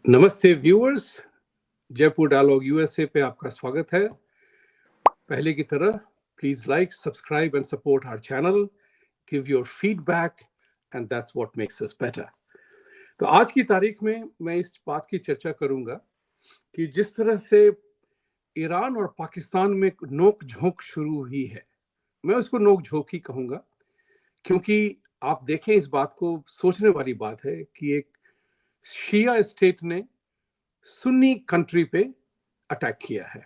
नमस्ते viewers, Jaipur dialogue USA पे आपका स्वागत है। पहले की तरह please like, subscribe and support our channel, give your feedback and that's what makes us better. तो आज की तारीख में मैं इस बात की चर्चा करूंगा कि जिस तरह से ईरान और पाकिस्तान में नोक झोंक शुरू हुई है, मैं उसको नोक झोंक ही कहूंगा, क्योंकि आप देखें, इस बात को सोचने वाली बात है कि एक शिया स्टेट ने सुन्नी कंट्री पे अटैक किया है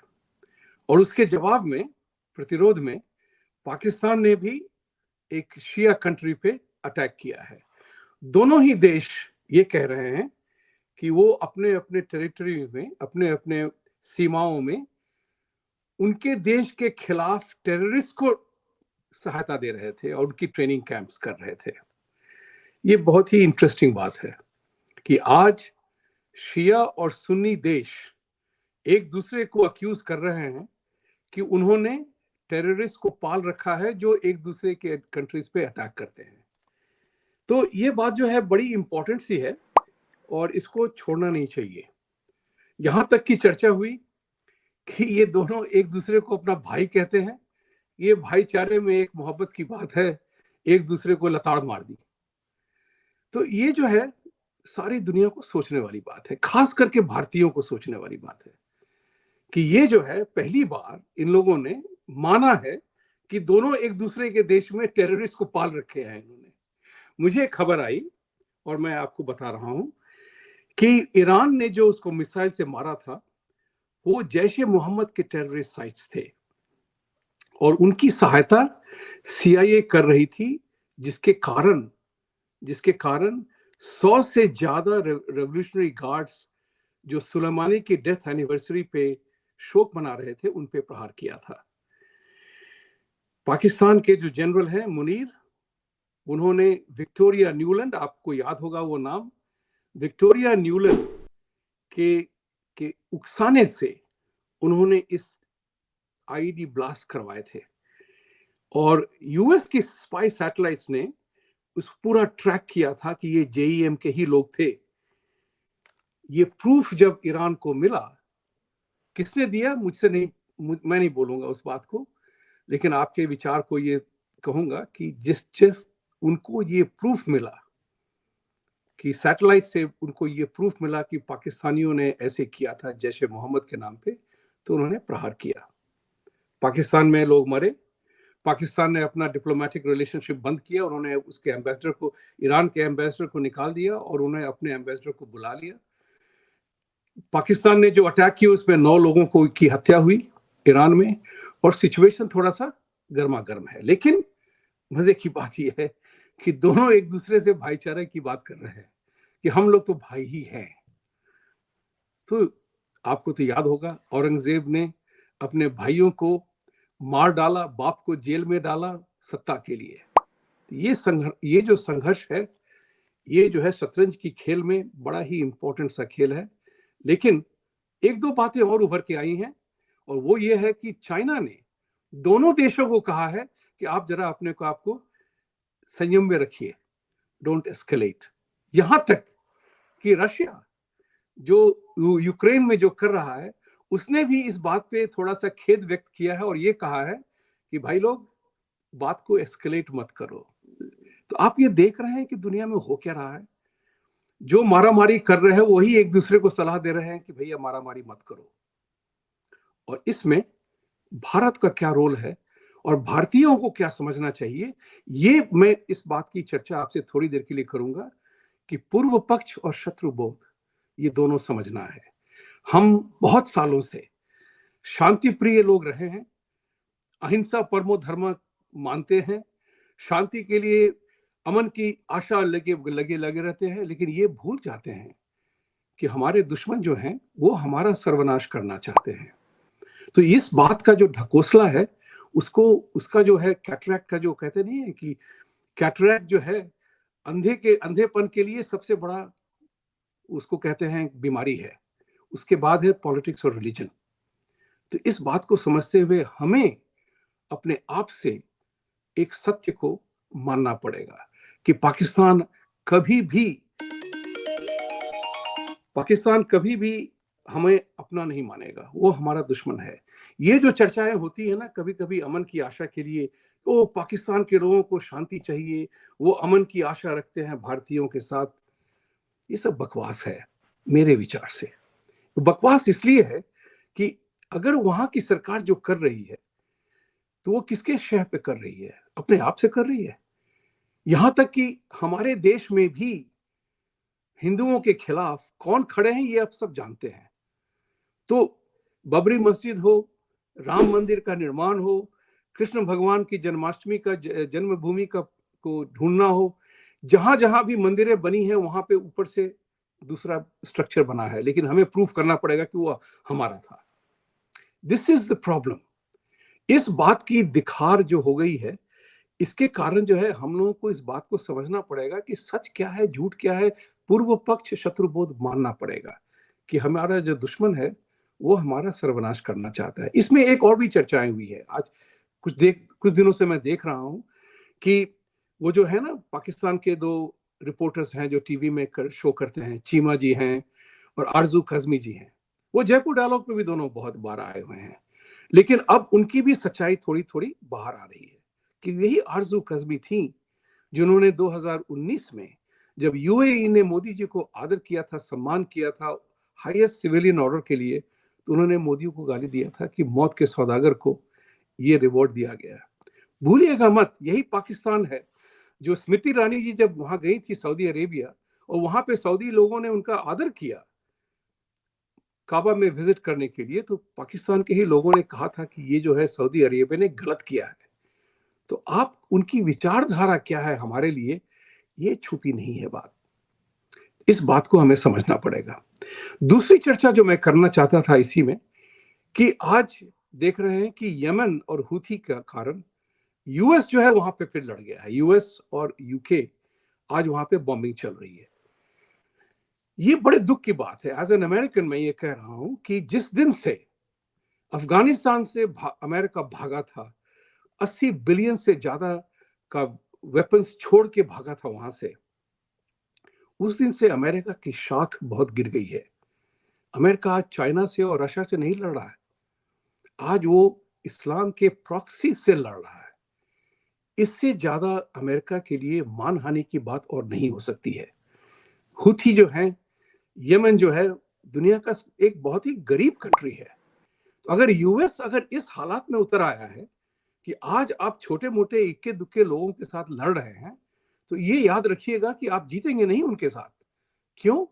और उसके जवाब में, प्रतिरोध में, पाकिस्तान ने भी एक शिया कंट्री पे अटैक किया है। दोनों ही देश ये कह रहे हैं कि वो अपने अपने टेरिटरी में, अपने अपने सीमाओं में उनके देश के खिलाफ टेररिस्ट को सहायता दे रहे थे और उनकी ट्रेनिंग कैंप्स कर रहे थे। ये बहुत ही इंटरेस्टिंग बात है कि आज शिया और सुन्नी देश एक दूसरे को अक्यूज कर रहे हैं कि उन्होंने टेररिस्ट को पाल रखा है जो एक दूसरे के कंट्रीज पे अटैक करते हैं। तो ये बात जो है बड़ी इंपॉर्टेंट सी है और इसको छोड़ना नहीं चाहिए। यहां तक की चर्चा हुई कि ये दोनों एक दूसरे को अपना भाई कहते हैं। ये भाईचारे में एक मोहब्बत की बात है, एक दूसरे को लताड़ मार दी। तो ये जो है सारी दुनिया को सोचने वाली बात है, खास करके भारतीयों को सोचने वाली बात है कि ये जो है पहली बार इन लोगों ने माना है कि दोनों एक दूसरे के देश में टेररिस्ट को पाल रखे हैं इन्होंने। मुझे खबर आई और मैं आपको बता रहा हूं कि ईरान ने जो उसको मिसाइल से मारा था वो जैश ए मोहम्मद के टेररिस्ट साइट्स थे और उनकी सहायता सीआईए कर रही थी, जिसके कारण 100 से ज्यादा रेवोल्यूशनरी गार्ड्स जो सुलेमानी की डेथ एनिवर्सरी पे शोक मना रहे थे, उन पे प्रहार किया था। पाकिस्तान के जो जनरल हैं मुनीर, उन्होंने विक्टोरिया न्यूलैंड, आपको याद होगा वो नाम, विक्टोरिया न्यूलैंड के उकसाने से उन्होंने इस आईईडी ब्लास्ट करवाए थे और यूएस की स्पाई सैटेलाइट्स ने उस पूरा ट्रैक किया था कि ये जेईएम के ही लोग थे। ये प्रूफ जब ईरान को मिला, किसने दिया मुझसे नहीं, मैं नहीं बोलूंगा उस बात को, लेकिन आपके विचार को ये कहूंगा कि जिस उनको ये प्रूफ मिला कि सैटेलाइट से उनको ये प्रूफ मिला कि पाकिस्तानियों ने ऐसे किया था जैश ए मोहम्मद के नाम पे, तो उन्होंने प्रहार किया। पाकिस्तान में लोग मरे, पाकिस्तान ने अपना डिप्लोमेटिक रिलेशनशिप बंद किया, उन्होंने उसके एम्बेसडर को, ईरान के एम्बेसडर को निकाल दिया और उन्होंने अपने एम्बेसडर को बुला लिया। पाकिस्तान ने जो अटैक किया उसमें 9 लोगों को की हत्या हुई ईरान में और सिचुएशन थोड़ा सा गर्मा गर्म है। लेकिन मजे की बात यह है कि दोनों एक दूसरे से भाईचारे की बात कर रहे हैं कि हम लोग तो भाई ही हैं। तो आपको तो याद होगा, औरंगजेब ने अपने भाइयों को मार डाला, बाप को जेल में डाला सत्ता के लिए। ये जो संघर्ष है, ये जो है शतरंज की खेल में बड़ा ही इंपॉर्टेंट सा खेल है। लेकिन एक दो बातें और उभर के आई हैं और वो ये है कि चाइना ने दोनों देशों को कहा है कि आप जरा अपने को आपको संयम में रखिए, डोंट एस्केलेट। यहां तक कि रशिया जो यूक्रेन में जो कर रहा है, उसने भी इस बात पे थोड़ा सा खेद व्यक्त किया है और ये कहा है कि भाई लोग, बात को एस्केलेट मत करो। तो आप ये देख रहे हैं कि दुनिया में हो क्या रहा है। जो मारामारी कर रहे हैं वही एक दूसरे को सलाह दे रहे हैं कि भैया मारामारी मत करो। और इसमें भारत का क्या रोल है और भारतीयों को क्या समझना चाहिए, ये मैं इस बात की चर्चा आपसे थोड़ी देर के लिए करूंगा कि पूर्व पक्ष और शत्रु बोध, ये दोनों समझना है। हम बहुत सालों से शांति प्रिय लोग रहे हैं, अहिंसा परमो धर्म मानते हैं, शांति के लिए, अमन की आशा लगे रहते हैं, लेकिन ये भूल जाते हैं कि हमारे दुश्मन जो हैं वो हमारा सर्वनाश करना चाहते हैं। तो इस बात का जो ढकोसला है, उसका जो है कैटरैक्ट का, जो कहते नहीं है कि कैटरैक्ट जो है अंधेपन के लिए सबसे बड़ा, उसको कहते हैं बीमारी है। उसके बाद है पॉलिटिक्स और रिलीजन। तो इस बात को समझते हुए हमें अपने आप से एक सत्य को मानना पड़ेगा कि पाकिस्तान पाकिस्तान कभी भी हमें अपना नहीं मानेगा, वो हमारा दुश्मन है। ये जो चर्चाएं होती है ना कभी कभी अमन की आशा के लिए, तो पाकिस्तान के लोगों को शांति चाहिए, वो अमन की आशा रखते हैं भारतीयों के साथ, ये सब बकवास है मेरे विचार से। तो बकवास इसलिए है कि अगर वहां की सरकार जो कर रही है तो वो किसके शह पे कर रही है? अपने आप से कर रही है। यहां तक कि हमारे देश में भी हिंदुओं के खिलाफ कौन खड़े हैं ये आप सब जानते हैं। तो बबरी मस्जिद हो, राम मंदिर का निर्माण हो, कृष्ण भगवान की जन्माष्टमी का जन्मभूमि का को ढूंढना हो, जहां जहां भी मंदिरें बनी है वहां पे ऊपर से दूसरा स्ट्रक्चर बना है, लेकिन हमें प्रूफ करना पड़ेगा कि वो हमारा था। This is the problem. इस बात की दिखार जो हो गई है, इसके कारण जो है हम लोगों को इस बात को समझना पड़ेगा कि सच क्या है, झूठ क्या है, पूर्व पक्ष शत्रुबोध मानना पड़ेगा कि हमारा जो दुश्मन है वो हमारा सर्वनाश करना चाहता है। इसमें एक और भी चर्चाएं हुई है। आज कुछ दिनों से मैं देख रहा हूं कि वो जो है ना पाकिस्तान के दो रिपोर्टर्स हैं जो टीवी में शो करते हैं, चीमा जी हैं और आरजू कज़मी जी हैं, वो जयपुर डायलॉग पे भी दोनों बहुत बार आए हुए हैं, लेकिन अब उनकी भी सच्चाई थोड़ी थोड़ी बाहर आ रही है कि यही आरजू कज़मी थी जिन्होंने 2019 में जब यूएई ने मोदी जी को आदर किया था, सम्मान किया था हाईएस्ट सिविलियन ऑर्डर के लिए, तो उन्होंने मोदी को गाली दिया था कि मौत के सौदागर को ये रिवॉर्ड दिया गया। भूलिएगा मत, यही पाकिस्तान है जो स्मृति ईरानी जी जब वहां गई थी सऊदी अरेबिया और वहां पे सऊदी लोगों ने उनका आदर किया काबा में विजिट करने के लिए, तो पाकिस्तान के ही लोगों ने कहा था कि ये जो है सऊदी अरेबिया ने गलत किया है। तो आप उनकी विचारधारा क्या है हमारे लिए, ये छुपी नहीं है बात। इस बात को हमें समझना पड़ेगा। दूसरी चर्चा जो मैं करना चाहता था इसी में, कि आज देख रहे हैं कि यमन और हूथी का कारण यूएस जो है वहां पे फिर लड़ गया है। यूएस और यूके आज वहां पे बॉम्बिंग चल रही है। ये बड़े दुख की बात है। एज एन अमेरिकन मैं ये कह रहा हूं कि जिस दिन से अफगानिस्तान से अमेरिका भागा था, 80 बिलियन से ज्यादा का वेपन्स छोड़ के भागा था वहां से, उस दिन से अमेरिका की शाख बहुत गिर गई है। अमेरिका आज चाइना से और रशिया से नहीं लड़ रहा है, आज वो इस्लाम के प्रॉक्सी से लड़ रहा है। इससे ज्यादा अमेरिका के लिए मानहानि की बात और नहीं हो सकती है। हुथी जो है, यमन जो है, दुनिया का एक बहुत ही गरीब कंट्री है। तो अगर यूएस अगर इस हालात में उतर आया है कि आज आप छोटे मोटे इक्के दुक्के लोगों के साथ लड़ रहे हैं, तो ये याद रखिएगा कि आप जीतेंगे नहीं उनके साथ। क्यों?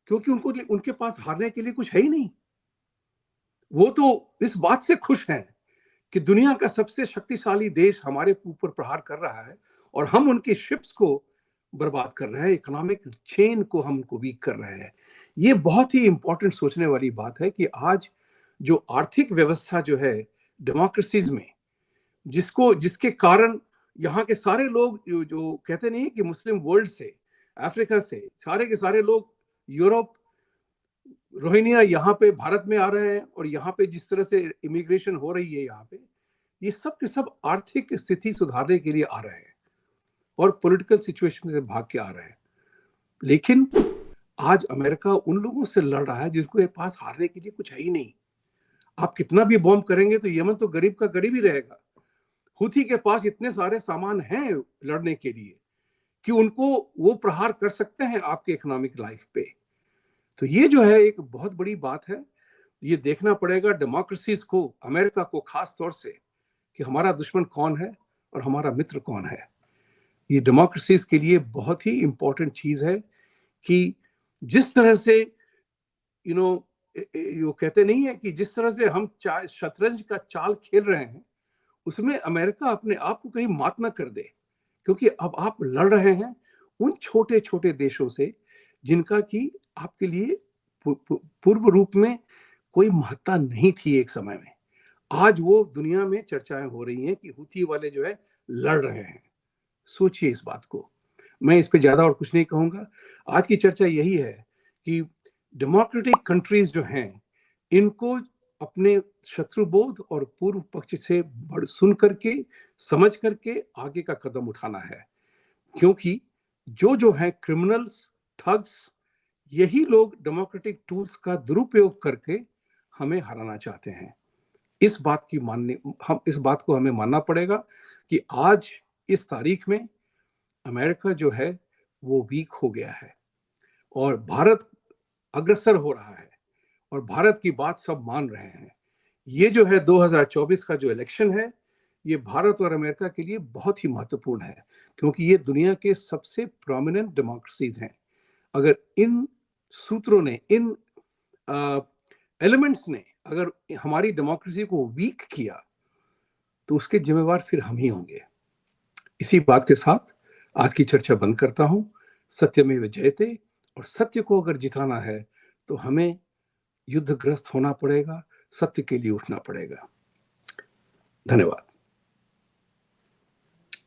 क्योंकि उनको उनके पास हारने के लिए कुछ है ही नहीं। वो तो इस बात से खुश हैं कि दुनिया का सबसे शक्तिशाली देश हमारे ऊपर प्रहार कर रहा है और हम उनकी शिप्स को बर्बाद कर रहे हैं, इकोनॉमिक चेन को हम उनको वीक कर रहे हैं। ये बहुत ही इंपॉर्टेंट सोचने वाली बात है कि आज जो आर्थिक व्यवस्था जो है डेमोक्रेसीज में, जिसके कारण यहाँ के सारे लोग जो कहते नहीं कि मुस्लिम वर्ल्ड से, अफ्रीका से सारे के सारे लोग, यूरोप, रोहिंग्या यहाँ पे भारत में आ रहे हैं और यहाँ पे जिस तरह से इमिग्रेशन हो रही है यहाँ पे, ये सब के सब आर्थिक स्थिति सुधारने के लिए आ रहे हैं और पॉलिटिकल सिचुएशन से भाग के आ रहे हैं। लेकिन आज अमेरिका उन लोगों से लड़ रहा है जिसके पास हारने के लिए कुछ है ही नहीं। आप कितना भी बॉम्ब करेंगे तो यमन तो गरीब का गरीब ही रहेगा। हुथी के पास इतने सारे सामान हैं लड़ने के लिए कि उनको वो प्रहार कर सकते हैं आपके इकोनॉमिक लाइफ पे। तो ये जो है एक बहुत बड़ी बात है। ये देखना पड़ेगा डेमोक्रेसीज को, अमेरिका को खास तौर से, कि हमारा दुश्मन कौन है और हमारा मित्र कौन है। ये डेमोक्रेसीज के लिए बहुत ही इंपॉर्टेंट चीज है कि जिस तरह से वो कहते नहीं है कि जिस तरह से हम शतरंज का चाल खेल रहे हैं, उसमें अमेरिका अपने आप को कहीं मात ना कर दे, क्योंकि अब आप लड़ रहे हैं उन छोटे छोटे देशों से जिनका कि आपके लिए पूर्व रूप में कोई महत्ता नहीं थी एक समय में। आज वो दुनिया में चर्चाएं हो रही हैं कि हुथी वाले जो है लड़ रहे हैं। सोचिए इस बात को। मैं इस पे ज्यादा और कुछ नहीं कहूंगा। आज की चर्चा यही है कि डेमोक्रेटिक कंट्रीज जो हैं, इनको अपने शत्रुबोध और पूर्व पक्ष से सुन करके, समझ करके आगे का कदम उठाना है। क्योंकि जो है क्रिमिनल्स, ठग्स, यही लोग डेमोक्रेटिक टूल्स का दुरुपयोग करके हमें हराना चाहते हैं। इस बात को हमें मानना पड़ेगा कि आज इस तारीख में अमेरिका जो है वो वीक हो गया है और भारत अग्रसर हो रहा है और भारत की बात सब मान रहे हैं। ये जो है 2024 का जो इलेक्शन है, ये भारत और अमेरिका के लिए बहुत ही महत्वपूर्ण है, क्योंकि ये दुनिया के सबसे प्रोमिनेंट डेमोक्रेसीज हैं। अगर इन सूत्रों ने, इन एलिमेंट्स ने अगर हमारी डेमोक्रेसी को वीक किया तो उसके जिम्मेवार फिर हम ही होंगे। इसी बात के साथ आज की चर्चा बंद करता हूं। सत्यमेव जयते, और सत्य को अगर जिताना है तो हमें युद्धग्रस्त होना पड़ेगा, सत्य के लिए उठना पड़ेगा। धन्यवाद।